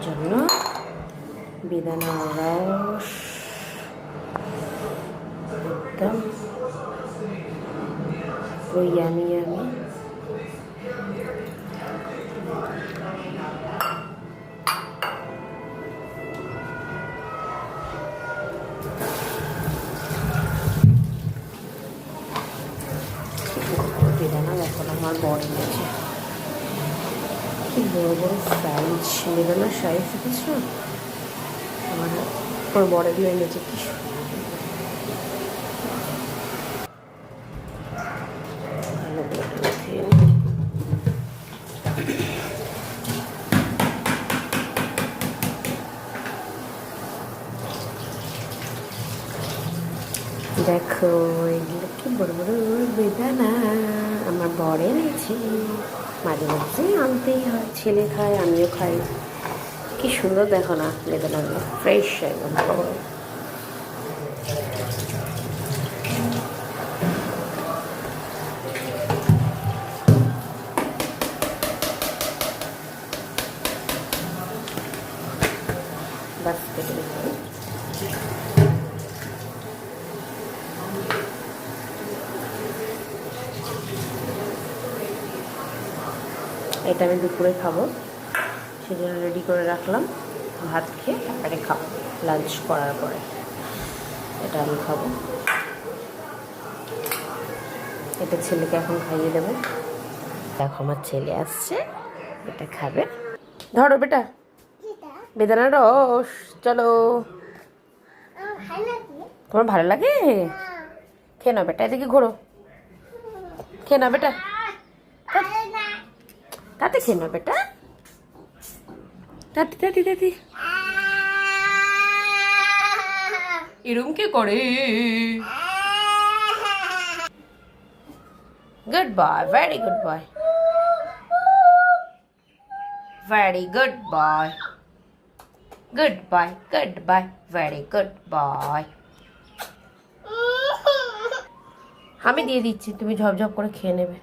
জন্য বেদানার রস একদম পুরো ইয়ামি ইয়ামি। বেদানা এখন আমার বড় এনেছে, কি বড় বড় সাইজ বেদানার সাইজ দেখেছ, আমার বড়গুলো এনেছে কি দেখো, এগুলো কি বড় বড় বেদানা আমার বড় এনেছে। মাঝে মাঝে আনতেই হয়, ছেলে খায় আমিও খাই। কি সুন্দর দেখো না বেদানাগুলো, ফ্রেশ একদম বড় বড়। বাস কেটে দিচ্ছি। এটা আমি দুপুরে খাবো, সেজন্য রেডি করে রাখলাম। ভাত খেয়ে তারপরে খাবো, লাঞ্চ করার পরে এটা আমি খাবো। এটা ছেলেকে এখন খাইয়ে দেবো। দেখো আমার ছেলে আসছে, এটা খাবে। ধরো বেটা বেদানার রস, চলো। তোমার ভালো লাগে? খেয়ে নাও বেটা, এদিকে ঘোরো, খেয়ে নাও বেটা, তাতে খেয়ে নাও বেটা, তাতে তাতে তাতে। এরম কে করে? Good boy, very good boy, very good boy, good boy, good boy, very good boy. আমি দিয়ে দিচ্ছি, তুমি ঝপঝপ করে খেয়ে নেবে।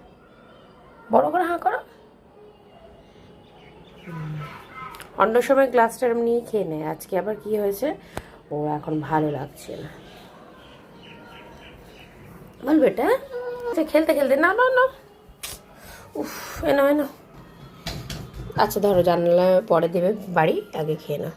বড় করে হাঁ করো। অন্য সময় গ্লাসটা নিয়ে খেয়ে নেয়, আজকে আবার কি হয়েছে, ও এখন ভালো লাগছে না। বল বেটা, খেলতে খেলতে না না না, উফ এনো এনো। আচ্ছা ধরো, জানালা পরে দেবে বাড়ি, আগে খেয়ে নাও।